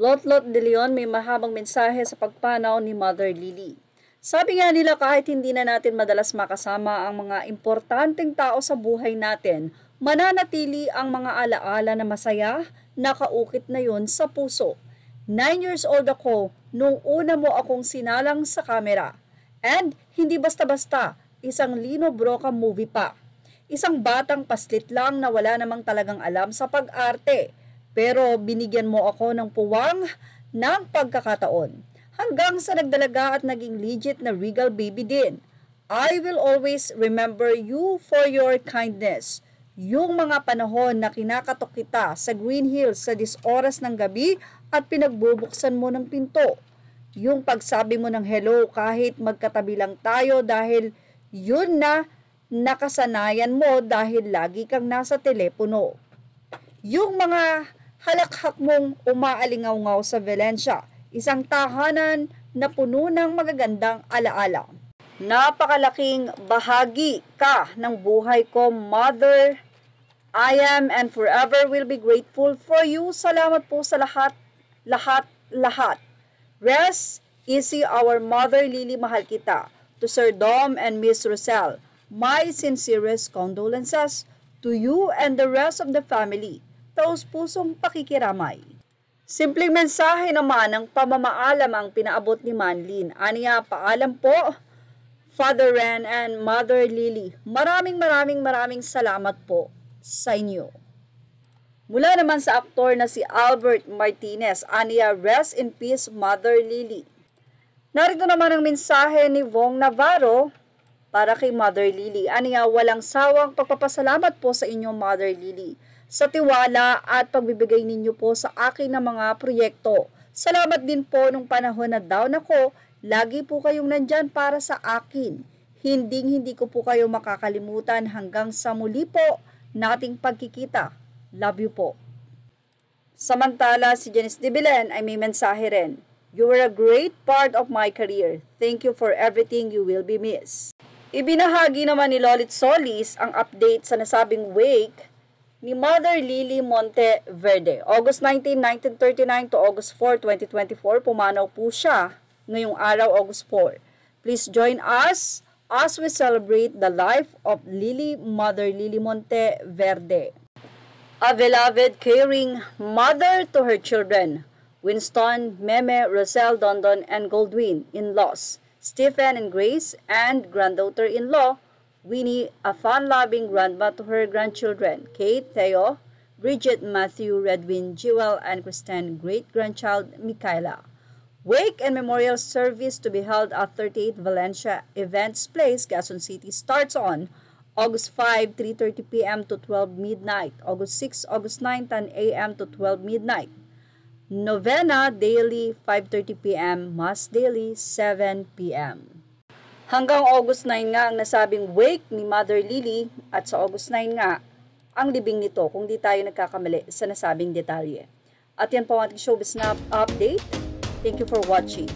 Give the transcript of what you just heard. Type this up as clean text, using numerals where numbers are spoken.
Lotlot de Leon may mahabang mensahe sa pagpanaw ni Mother Lily. Sabi nga nila kahit hindi na natin madalas makasama ang mga importanteng tao sa buhay natin, mananatili ang mga alaala na masaya, nakaukit na yon sa puso. 9 years old ako nung una mo akong sinalang sa kamera. And hindi basta-basta, isang Lino Brocka movie pa. Isang batang paslit lang na wala namang talagang alam sa pag-arte. Pero binigyan mo ako ng puwang ng pagkakataon. Hanggang sa nagdalaga at naging legit na regal baby din. I will always remember you for your kindness. Yung mga panahon na kinakatok kita sa Green Hills sa 10 oras ng gabi at pinagbubuksan mo ng pinto. Yung pagsabi mo ng hello kahit magkatabi lang tayo dahil yun na nakasanayan mo dahil lagi kang nasa telepono. Yung mga halakhak mong umaalingaw-ngaw sa Valencia, isang tahanan na puno ng magagandang alaala. Napakalaking bahagi ka ng buhay ko, Mother. I am and forever will be grateful for you. Salamat po sa lahat. Rest easy, our Mother Lily, mahal kita. To Sir Dom and Miss Rosel, my sincerest condolences to you and the rest of the family. Taos-pusong pakikiramay. Simpleng mensahe naman ng pamamaalam ang pinaabot ni Manlin. Aniya, paalam po, Father Ren and Mother Lily. Maraming salamat po sa inyo. Mula naman sa aktor na si Albert Martinez, aniya, rest in peace, Mother Lily. Narito naman ang mensahe ni Vong Navarro para kay Mother Lily. Aniya, walang sawang pagpapasalamat po sa inyo, Mother Lily, sa tiwala at pagbibigay ninyo po sa akin ng mga proyekto. Salamat din po nung panahon na down ako, lagi po kayong nandyan para sa akin. Hindi ko po kayo makakalimutan hanggang sa muli po nating pagkikita. Love you po. Samantala, si Janice de Belen ay may mensahe rin. You were a great part of my career. Thank you for everything, you will be missed. Ibinahagi naman ni Lolit Solis ang update sa nasabing wake ni Mother Lily Monteverde. August 19, 1939 to August 4, 2024, pumanaw po siya ngayong araw, August 4. Please join us as we celebrate the life of Mother Lily Monteverde. A beloved, caring mother to her children, Winston, Meme, Rosel, Dondon, and Goldwyn, in-laws, Stephen and Grace, and granddaughter-in-law, Winnie, a fun-loving grandma to her grandchildren, Kate, Theo, Bridget, Matthew, Redwin, Jewel, and Kristen, great-grandchild, Michaela. Wake and memorial service to be held at 38 Valencia Events Place, Quezon City, starts on August 5, 3:30 p.m. to 12 midnight, August 6, August 9, 10 a.m. to 12 midnight. Novena, daily, 5:30 p.m., Mass daily, 7 p.m. Hanggang August 9 nga ang nasabing wake ni Mother Lily at sa August 9 nga ang libing nito kung di tayo nagkakamali sa nasabing detalye. At yan po ang ating showbiz na update. Thank you for watching.